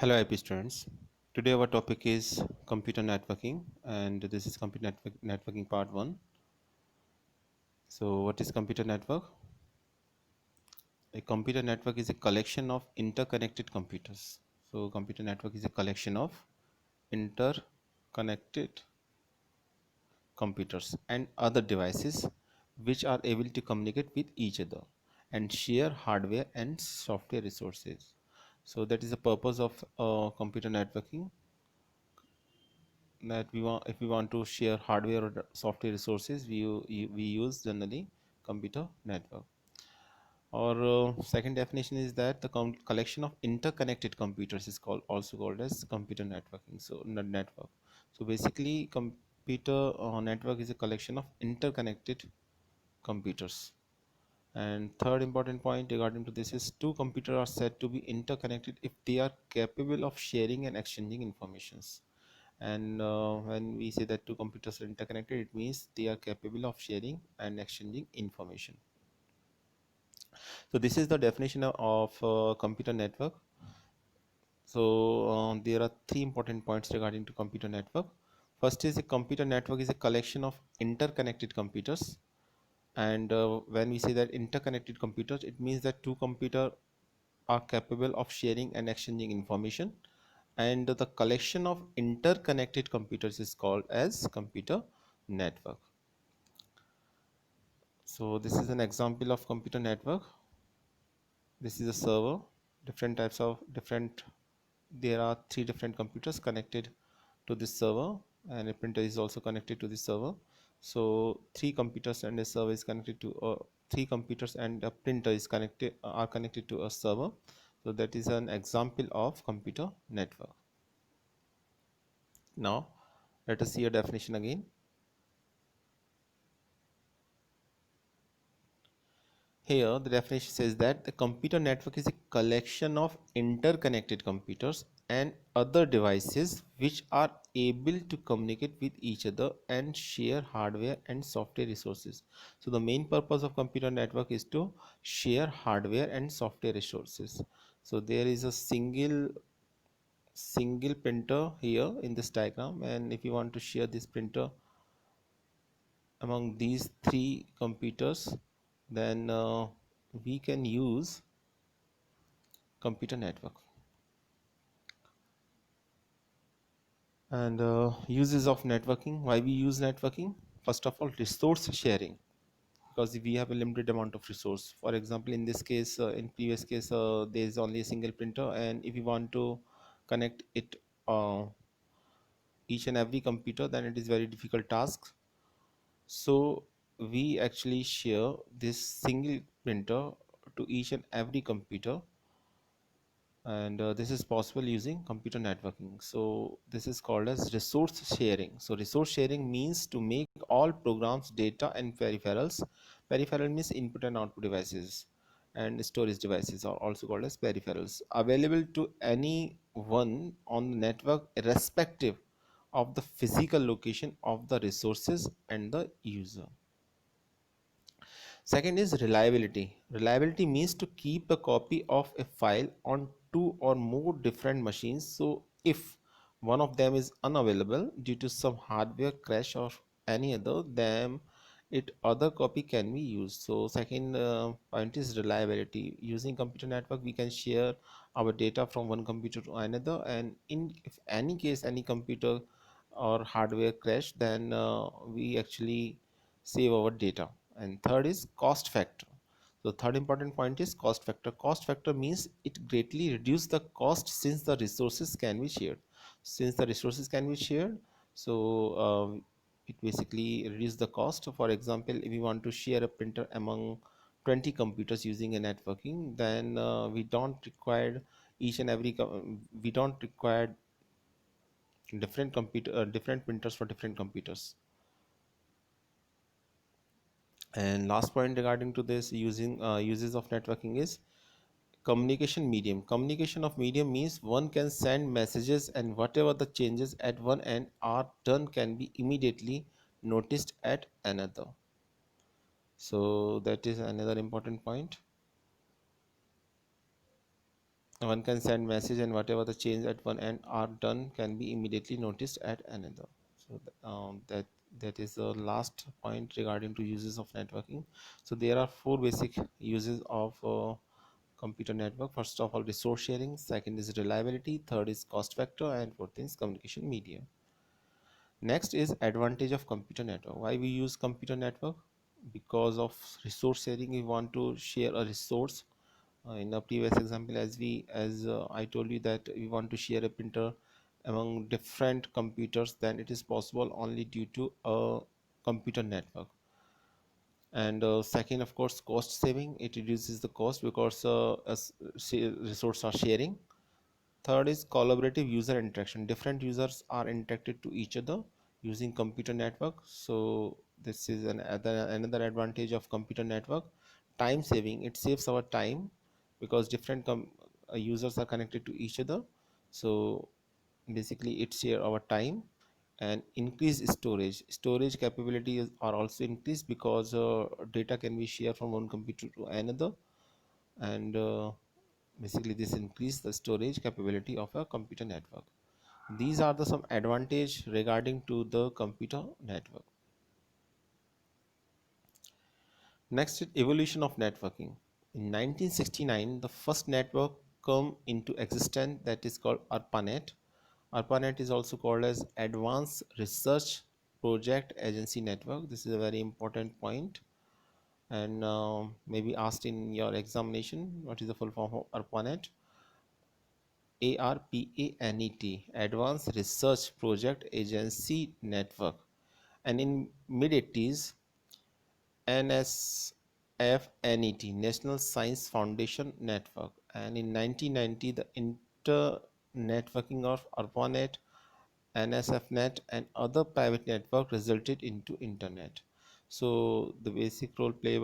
Hello, IP students. Today our topic is computer networking, and this is networking part 1. So, what is computer network? A computer network is a collection of interconnected computers. So, computer network is a collection of interconnected computers and other devices which are able to communicate with each other and share hardware and software resources. So, that is the purpose of computer networking, that we want. If we want to share hardware or software resources, we use generally computer network. Or second definition is that the collection of interconnected computers is also called as computer networking. So network. So basically computer network is a collection of interconnected computers. And third important point regarding to this is two computers are said to be interconnected if they are capable of sharing and exchanging informations. And when we say that two computers are interconnected, it means they are capable of sharing and exchanging information. So this is the definition of computer network. So there are three important points regarding to computer network. First is a computer network is a collection of interconnected computers. And when we say that interconnected computers, it means that two computers are capable of sharing and exchanging information, and the collection of interconnected computers is called as computer network. So this is an example of computer network. This is a server, different types of different there are three different computers connected to this server, and a printer is also connected to this server. So three computers and a server is connected to three computers and a printer is connected are connected to a server. So that is an example of computer network. Now let us see a definition again. Here, the definition says that the computer network is a collection of interconnected computers and other devices which are able to communicate with each other and share hardware and software resources. So, the main purpose of computer network is to share hardware and software resources. So, there is a single printer here in this diagram, and if you want to share this printer among these three computers, then we can use computer network. And uses of networking, why we use networking? First of all, resource sharing, because we have a limited amount of resource. For example, in this case, in previous case, there is only a single printer, and if we want to connect it each and every computer, then it is very difficult task. So we actually share this single printer to each and every computer, and this is possible using computer networking. So this is called as resource sharing. So resource sharing means to make all programs, data and peripheral means input and output devices, and storage devices are also called as peripherals, available to anyone on the network irrespective of the physical location of the resources and the user. Second is reliability. Reliability means to keep a copy of a file on two or more different machines. So if one of them is unavailable due to some hardware crash or any other, then it other copy can be used. So second point is reliability. Using computer network, we can share our data from one computer to another, and in if any case any computer or hardware crash, then we actually save our data. And third is cost factor. So third important point is cost factor. Cost factor means it greatly reduce the cost since the resources can be shared. Since the resources can be shared, so it basically reduce the cost. For example, if we want to share a printer among 20 computers using a networking, then we don't require each and every we don't require different printers for different computers. And last point regarding to this using uses of networking is communication medium. Communication of medium means one can send messages, and whatever the changes at one end are done can be immediately noticed at another. So that is another important point. One can send message, and whatever the change at one end are done can be immediately noticed at another. So that is the last point regarding to uses of networking. So there are four basic uses of computer network. First of all, resource sharing. Second is reliability. Third is cost factor, and fourth is communication medium. Next is advantage of computer network. Why we use computer network? Because of resource sharing. We want to share a resource. In a previous example, as I told you that we want to share a printer among different computers, then it is possible only due to a computer network. And second, of course, cost saving. It reduces the cost because as resources are sharing. Third is collaborative user interaction. Different users are interacted to each other using computer network. So this is another advantage of computer network. Time saving. It saves our time because different users are connected to each other. So basically it share our time. And increase storage capabilities are also increased because data can be shared from one computer to another. And basically this increase the storage capability of a computer network. These are the some advantage regarding to the computer network. Next is evolution of networking. In 1969, the first network come into existence, that is called ARPANET. ARPANET is also called as Advanced Research Project Agency Network. This is a very important point, and maybe asked in your examination, what is the full form of ARPANET? ARPANET, Advanced Research Project Agency Network. And in mid 80s, NSFNET, National Science Foundation Network. And in 1990, the inter networking of ARPANET, NSFNet, and other private network resulted into Internet. So the basic role by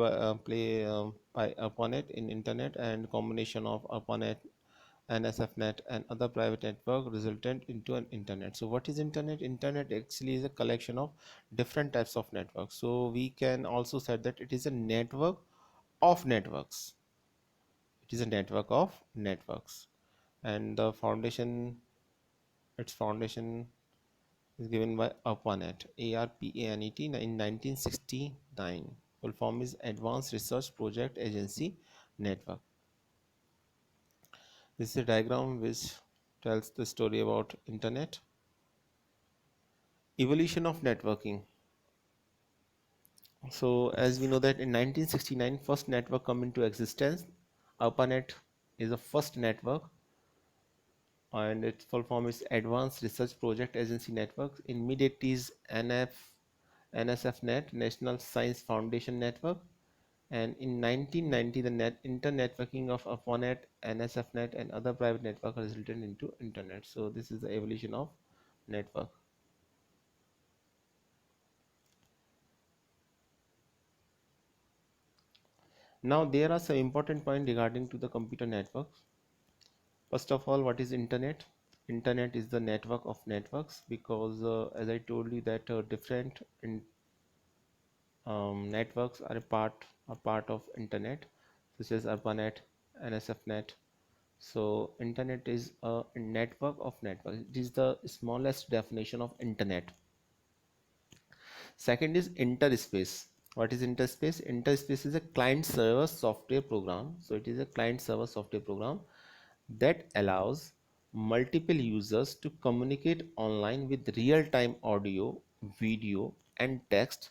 ARPANET in Internet, and combination of ARPANET, NSFNet, and other private network resulted into an Internet. So what is Internet? Internet actually is a collection of different types of networks. So we can also say that it is a network of networks. It is a network of networks. And the foundation, its foundation is given by ARPANET, ARPANET, in 1969. Full form is Advanced Research Project Agency Network. This is a diagram which tells the story about Internet. Evolution of networking. So as we know that in 1969, first network come into existence. ARPANET is the first network, and its full form is Advanced Research Project Agency Network. In mid 80s, NSFNet, National Science Foundation Network. And in 1990, the internetworking of ARPANET, NSFNet, and other private network resulted into Internet. So this is the evolution of network. Now there are some important points regarding to the computer networks. First of all, what is internet? Internet is the network of networks, because as I told you that different networks are part of internet, such as ARPANET, NSFNet. So internet is a network of networks. It is the smallest definition of internet. Second is interspace. What is interspace? Interspace is a client server software program. So it is a client server software program that allows multiple users to communicate online with real-time audio, video, and text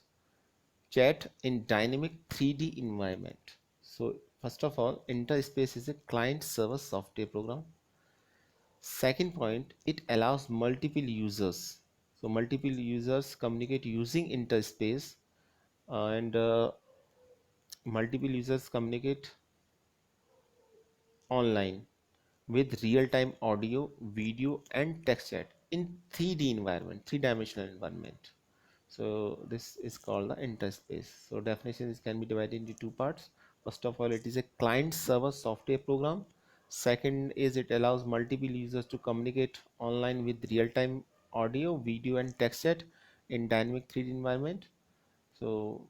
chat in dynamic 3D environment. So first of all, interspace is a client server software program. Second point, it allows multiple users. So multiple users communicate using interspace, and multiple users communicate online with real-time audio, video, and text chat in 3D environment, three-dimensional environment. So this is called the interspace. So definitions can be divided into two parts. First of all, it is a client-server software program. Second is it allows multiple users to communicate online with real-time audio, video, and text chat in dynamic 3D environment. So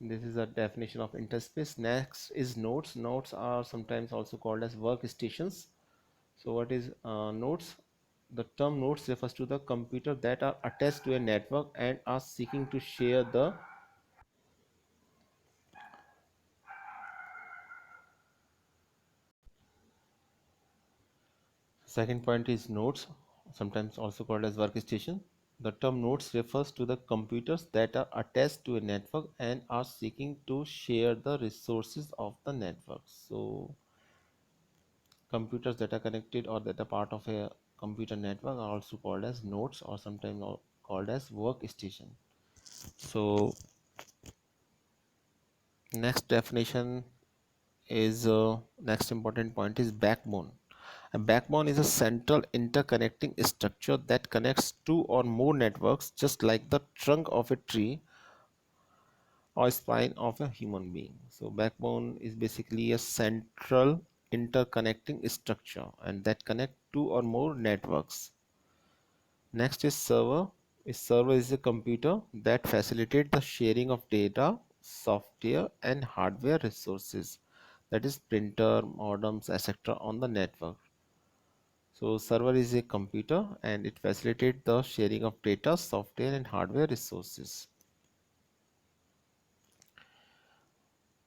This is a definition of interspace. Next is nodes. Nodes are sometimes also called as workstations. So what is nodes? The term nodes refers to the computer that are attached to a network and are seeking to share the second point is nodes, sometimes also called as workstation. The term nodes refers to the computers that are attached to a network and are seeking to share the resources of the network. So computers that are connected or that are part of a computer network are also called as nodes or sometimes called as workstation. So next definition is next important point is backbone. A backbone is a central interconnecting structure that connects two or more networks, just like the trunk of a tree or spine of a human being. So backbone is basically a central interconnecting structure and that connect two or more networks. Next is server. A server is a computer that facilitates the sharing of data, software, and hardware resources, that is printer, modems, etc. on the network. So server is a computer and it facilitates the sharing of data, software, and hardware resources.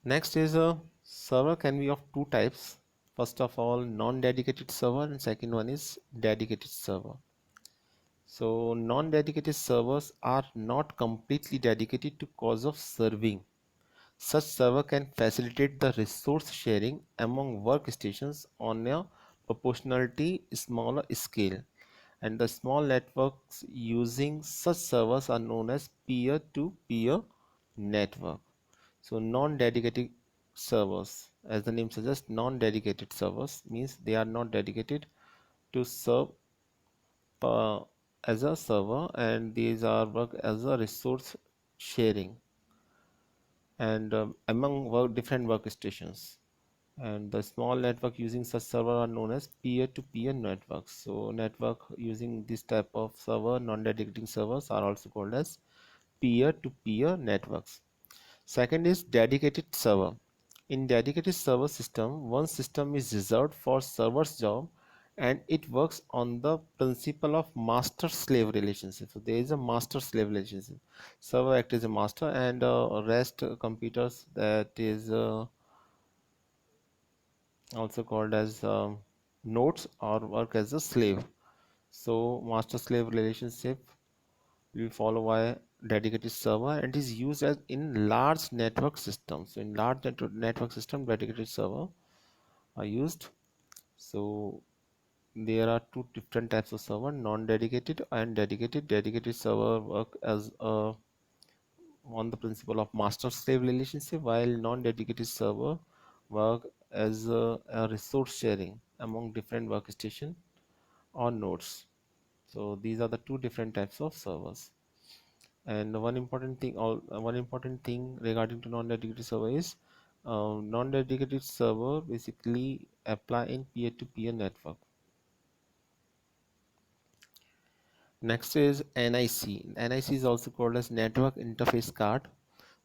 Next is a server can be of two types. First of all, non-dedicated server, and second one is dedicated server. So non-dedicated servers are not completely dedicated to cause of serving. Such server can facilitate the resource sharing among workstations on a proportionality smaller scale, and the small networks using such servers are known as peer-to-peer network. So non-dedicated servers, as the name suggests, non-dedicated servers means they are not dedicated to serve as a server, and these are work as a resource sharing and among different workstations. And the small network using such server are known as peer-to-peer networks. So network using this type of server, non-dedicating servers, are also called as peer-to-peer networks. Second is dedicated server. In dedicated server system, one system is reserved for server's job and it works on the principle of master-slave relationship. So there is a master-slave relationship. Server acts as a master and rest computers that is also called as nodes or work as a slave. So master-slave relationship will follow by dedicated server and is used as in large network systems. So in large network system, dedicated server are used. So there are two different types of server: non-dedicated and dedicated. Dedicated server work as on the principle of master-slave relationship, while non-dedicated server work as a resource sharing among different workstation or nodes. So these are the two different types of servers. And one important thing regarding to non-dedicated server is non-dedicated server basically apply in peer-to-peer network. Next is NIC. NIC is also called as network interface card.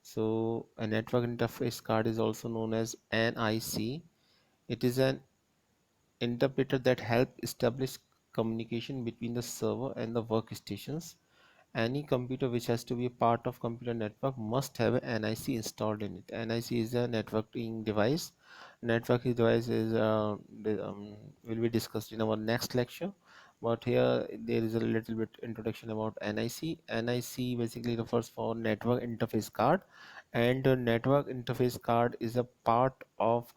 So a network interface card is also known as NIC. It is an interpreter that helps establish communication between the server and the workstations. Any computer which has to be a part of computer network must have an NIC installed in it. NIC is a networking device. Networking device is will be discussed in our next lecture. But here there is a little bit introduction about NIC. NIC basically refers for network interface card, and the network interface card is a part of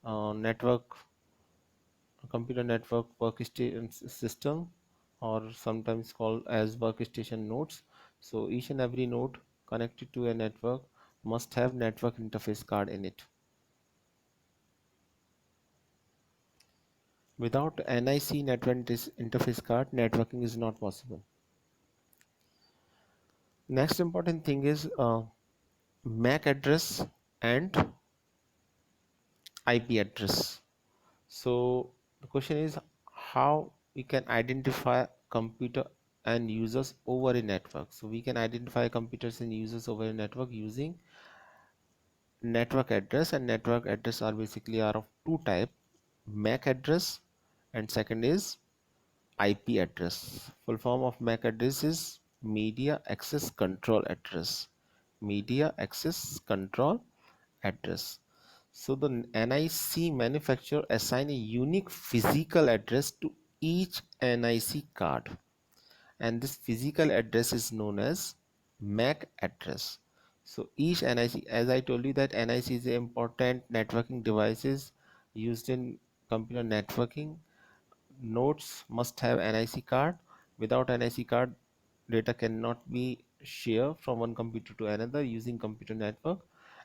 network computer network workstation system, or sometimes called as workstation nodes. So each and every node connected to a network must have network interface card in it. Without NIC network interface card, networking is not possible. Next important thing is MAC address and IP address. So the question is how we can identify computer and users over a network. So we can identify computers and users over a network using network address, and network address are basically are of two type: MAC address and second is IP address. Full form of MAC address is Media Access Control Address. Media Access Control Address. So the NIC manufacturer assign a unique physical address to each NIC card, and this physical address is known as MAC address. So each NIC, as I told you that NIC is an important networking devices used in computer networking. Nodes must have NIC card. Without NIC card, data cannot be shared from one computer to another using computer network.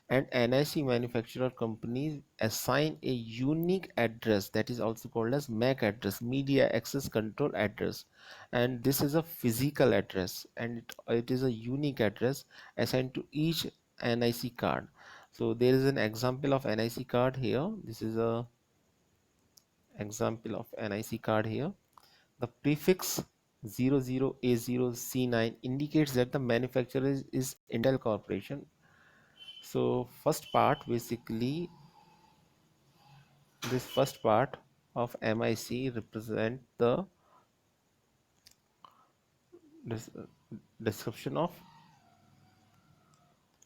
And NIC manufacturer companies assign a unique address that is also called as MAC address, Media Access Control Address. And this is a physical address, and it is a unique address assigned to each NIC card. So there is an example of NIC card here. This is a example of NIC card here. The prefix 00A0C9 indicates that the manufacturer is Intel Corporation. So first part, basically this first part of MIC represent the description of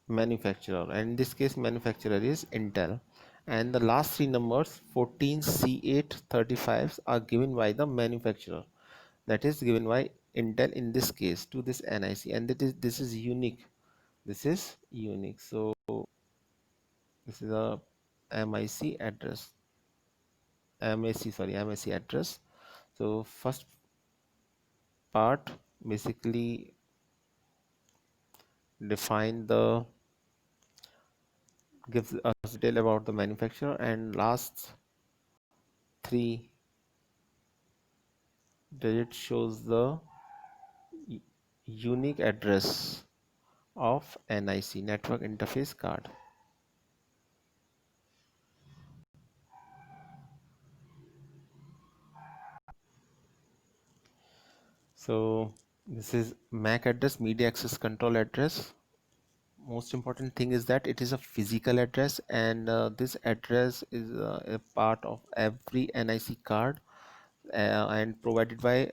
manufacturer, and in this case manufacturer is Intel, and the last three numbers 14C835 are given by the manufacturer, that is given by Intel in this case to this NIC, and this is unique. This is unique. So this is a MIC address. MIC address. So first part basically define the gives us detail about the manufacturer, and last three digits shows the unique address of NIC, network interface card. So this is MAC address, media access control address. Most important thing is that it is a physical address, and this address is a part of every NIC card and provided by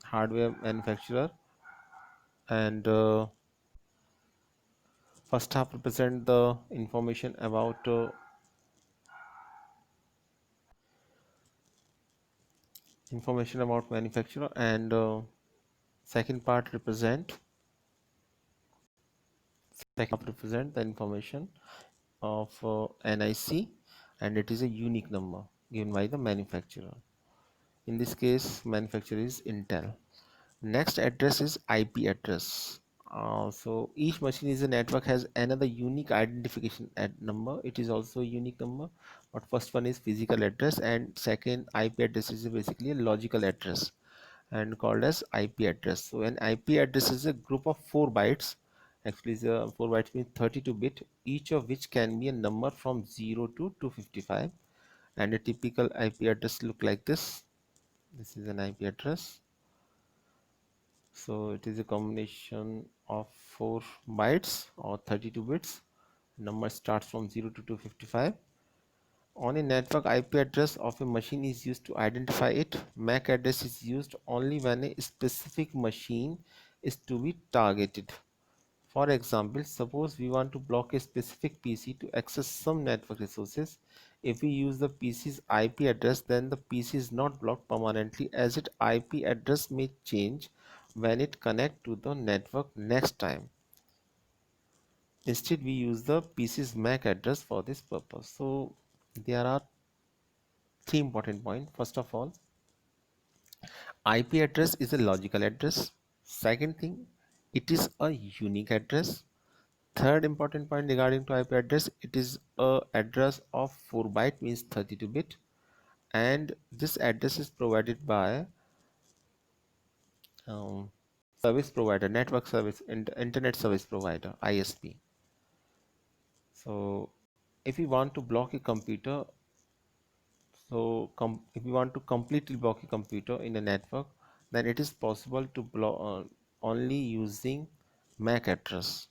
hardware manufacturer. And first half represent the information about manufacturer, and second part represent the information of NIC, and it is a unique number given by the manufacturer. In this case, manufacturer is Intel. Next address is IP address. So each machine is a network has another unique identification number. It is also a unique number, but first one is physical address, and second IP address is basically a logical address and called as IP address. So an IP address is a group of 4 bytes. Actually, 4 bytes means 32-bit, each of which can be a number from 0 to 255. And a typical IP address look like this. This is an IP address. So it is a combination of 4 bytes or 32 bits. Number starts from 0 to 255. On a network, IP address of a machine is used to identify it. MAC address is used only when a specific machine is to be targeted. For example, suppose we want to block a specific PC to access some network resources. If we use the PC's IP address, then the PC is not blocked permanently, as its IP address may change when it connects to the network next time. Instead, we use the PC's MAC address for this purpose. So there are three important points. First of all, IP address is a logical address. Second thing, it is a unique address. Third important point regarding to IP address, it is a address of 4 byte means 32-bit, and this address is provided by um, service provider, network service, internet service provider, ISP. So if we want to block a computer, so if we want to completely block a computer in a network, then it is possible to block only using MAC address.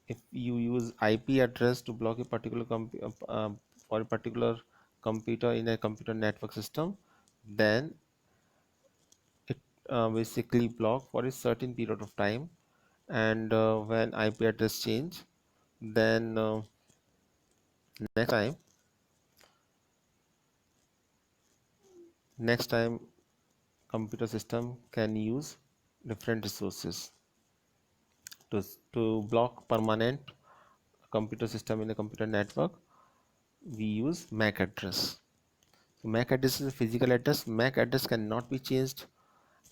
If you use IP address to block a particular for a particular computer in a computer network system, then it basically block for a certain period of time, and when IP address change, then next time next time computer system can use different resources to block permanent computer system in a computer network. We use MAC address. So MAC address is a physical address. MAC address cannot be changed,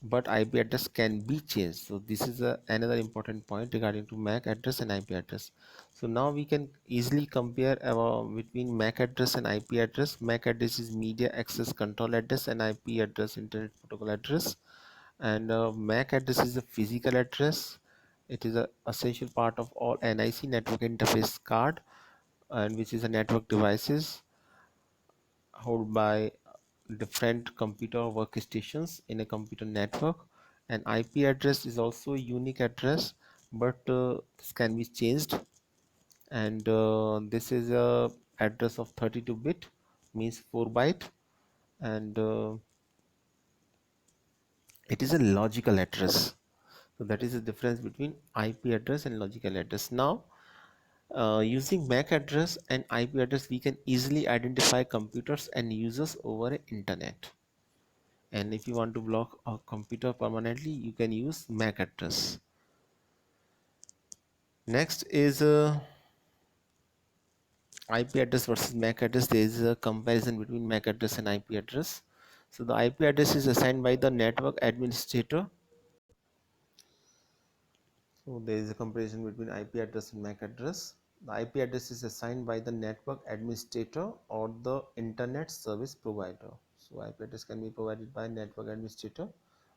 but IP address can be changed. So this is another important point regarding to MAC address and IP address. So now we can easily compare between MAC address and IP address. MAC address is media access control address, and IP address internet protocol address. And MAC address is a physical address. It is a essential part of all NIC network interface card, and which is a network devices held by different computer workstations in a computer network. An IP address is also a unique address, but this can be changed, and this is a address of 32-bit, means 4 byte, and it is a logical address. So that is the difference between IP address and logical address. Now using MAC address and IP address, we can easily identify computers and users over internet. And if you want to block a computer permanently, you can use MAC address. Next is IP address versus MAC address. There is a comparison between MAC address and IP address. So the IP address is assigned by the network administrator. So there is a comparison between IP address and MAC address. The IP address is assigned by the network administrator or the internet service provider. So IP address can be provided by network administrator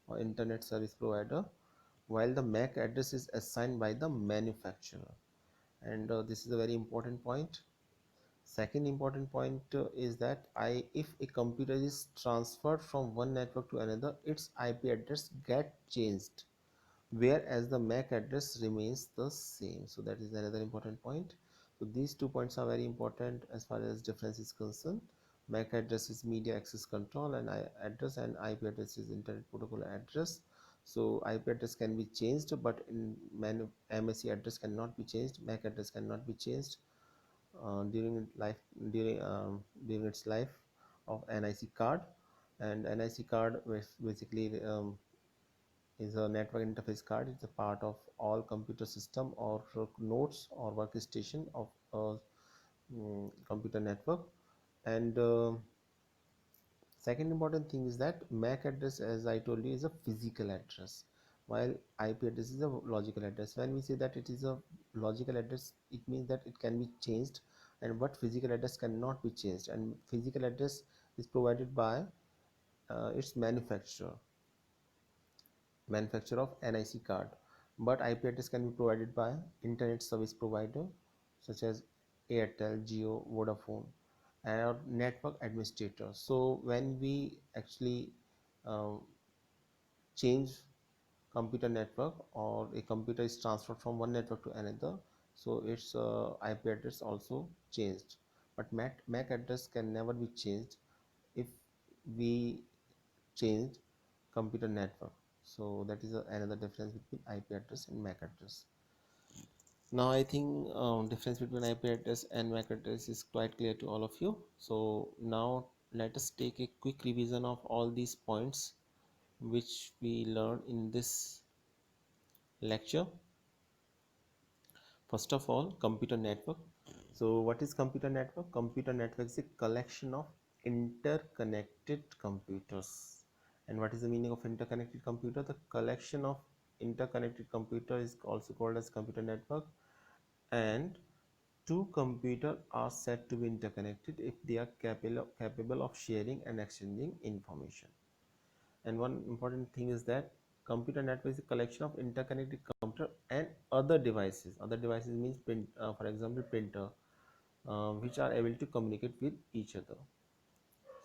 or internet service provider, while the MAC address is assigned by the manufacturer. And this is a very important point. Second important point is that if a computer is transferred from one network to another, its IP address get changed, whereas the MAC address remains the same. So that is another important point. So these 2 points are very important as far as difference is concerned. MAC address is media access control and address, and IP address is internet protocol address. So IP address can be changed, but in MAC address cannot be changed. MAC address cannot be changed during life during its life of NIC card. And NIC card basically is a network interface card. It's a part of all computer system or nodes or workstation of a computer network. And second important thing is that MAC address, as I told you, is a physical address, while IP address is a logical address. When we say that it is a logical address, it means that it can be changed, and but physical address cannot be changed. And physical address is provided by its manufacturer of NIC card, but IP address can be provided by internet service provider such as Airtel, Jio, Vodafone, and network administrator. So when we actually uh, change computer network, or a computer is transferred from one network to another, so its IP address also changed. But MAC address can never be changed if we change computer network. So that is another difference between IP address and MAC address. Now I think difference between IP address and MAC address is quite clear to all of you. So now let us take a quick revision of all these points which we learned in this lecture. First of all, computer network. So what is computer network? Computer network is a collection of interconnected computers. And what is the meaning of interconnected computer? The collection of interconnected computer is also called as computer network. And two computers are said to be interconnected if they are capable of sharing and exchanging information. And one important thing is that computer network is a collection of interconnected computer and other devices. Other devices means for example printer, which are able to communicate with each other.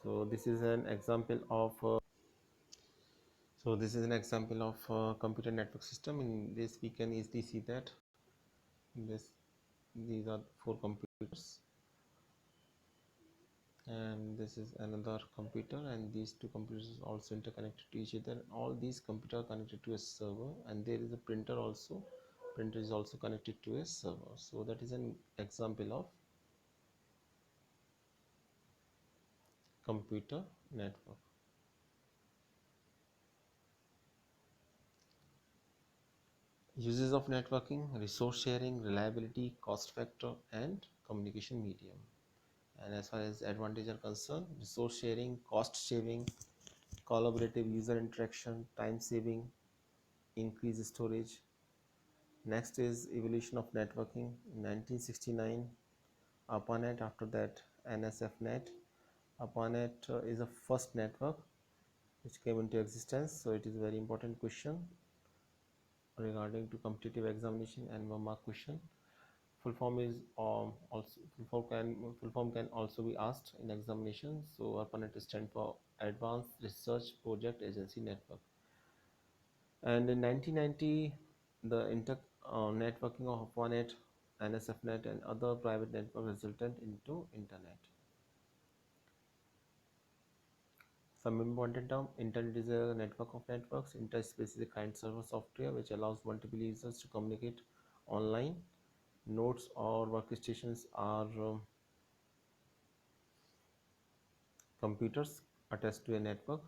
So this is an example of So this is an example of computer network system. In this we can easily see that this these are four computers, and this is another computer, and these two computers also interconnected to each other. All these computers are connected to a server, and there is a printer also. Printer is also connected to a server. So that is an example of computer network. Uses of networking: resource sharing, reliability, cost factor, and communication medium. And as far as advantage are concerned, resource sharing, cost saving, collaborative user interaction, time saving, increased storage. Next is evolution of networking. In 1969, ARPANET, after that NSFNet. ARPANET is the first network which came into existence, so it is a very important question regarding to competitive examination and 1 mark question. Full form is also full form can also be asked in examination. So ARPANET stands for Advanced Research Project Agency Network. And in 1990, the networking of ARPANET, NSFNet, and other private networks resulted into Internet. Some important term: Internet is a network of networks. Interspace is a client-server software which allows multiple users to communicate online. Nodes or workstations are computers attached to a network.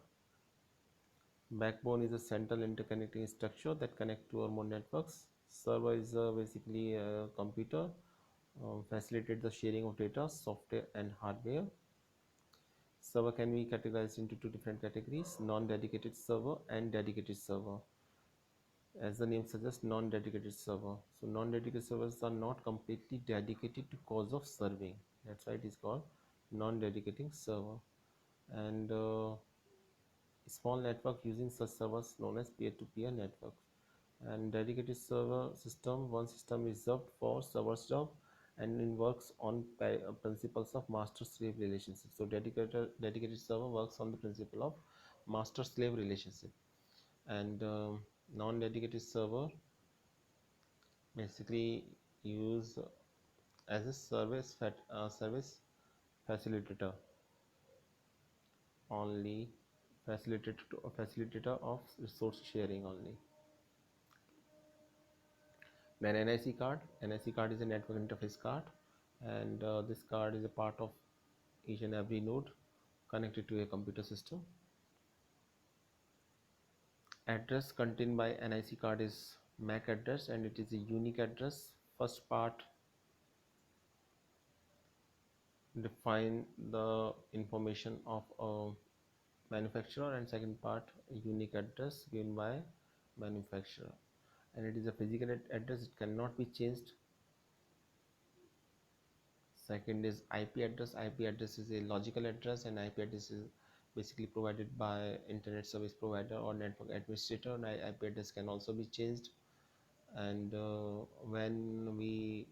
Backbone is a central interconnecting structure that connects two or more networks. Server is basically a computer, facilitate the sharing of data, software and hardware. Server can be categorized into two different categories: non-dedicated server and dedicated server. As the name suggests, non-dedicated server. So non-dedicated servers are not completely dedicated to cause of serving. That's why it is called non-dedicating server. And small network using such servers known as peer-to-peer networks. And dedicated server system, one system reserved for server's job, and it works on principles of master-slave relationship. So dedicated server works on the principle of master-slave relationship. And non-dedicated server basically use as a service facilitator only, facilitator of resource sharing only. Then NIC card. NIC card is a network interface card, and this card is a part of each and every node connected to a computer system. Address contained by NIC card is MAC address, and it is a unique address. First part define the information of a manufacturer, and second part unique address given by manufacturer, and it is a physical address, it cannot be changed. Second is IP address. IP address is a logical address, and IP address is basically provided by internet service provider or network administrator, and IP address can also be changed. And when we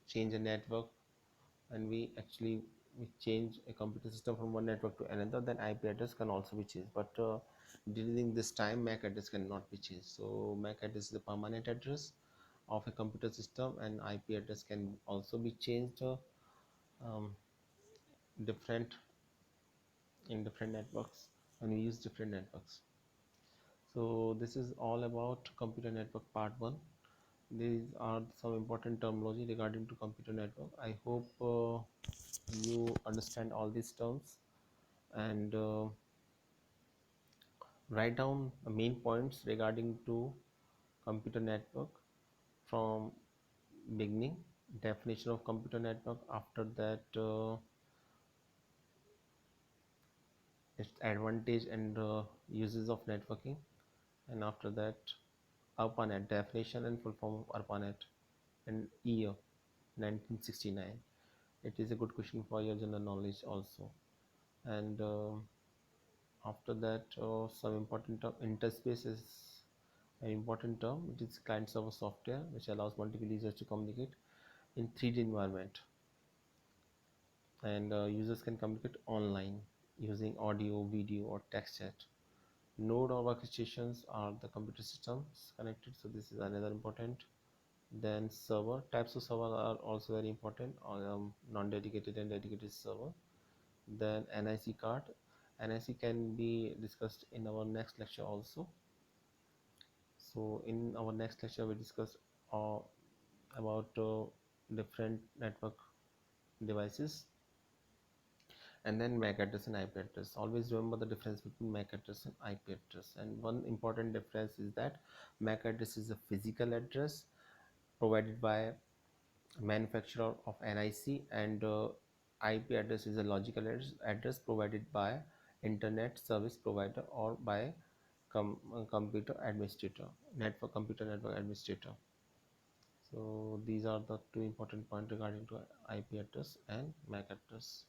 change a network, and we change a computer system from one network to another, then IP address can also be changed. But during this time, MAC address cannot be changed. So MAC address is the permanent address of a computer system, and IP address can also be changed um, different in different networks when we use different networks. So this is all about computer network part 1. These are some important terminology regarding to computer network. I hope you understand all these terms, and write down the main points regarding to computer network from beginning. Definition of computer network, after that its advantage and uses of networking, and after that ARPANET definition and full form of ARPANET, and year 1969. It is a good question for your general knowledge also. And after that some important term: interspace is an important term. It is client server software which allows multiple users to communicate in 3D environment, and users can communicate online using audio, video or text chat. Node or workstations are the computer systems connected, so this is another important. Then server types of server are also very important, non-dedicated and dedicated server. Then NIC card, NIC can be discussed in our next lecture also. So in our next lecture we discuss about different network devices. And then MAC address and IP address. Always remember the difference between MAC address and IP address. And one important difference is that MAC address is a physical address provided by manufacturer of NIC, and IP address is a logical address provided by internet service provider or by computer administrator, computer network administrator. So these are the two important points regarding to IP address and MAC address.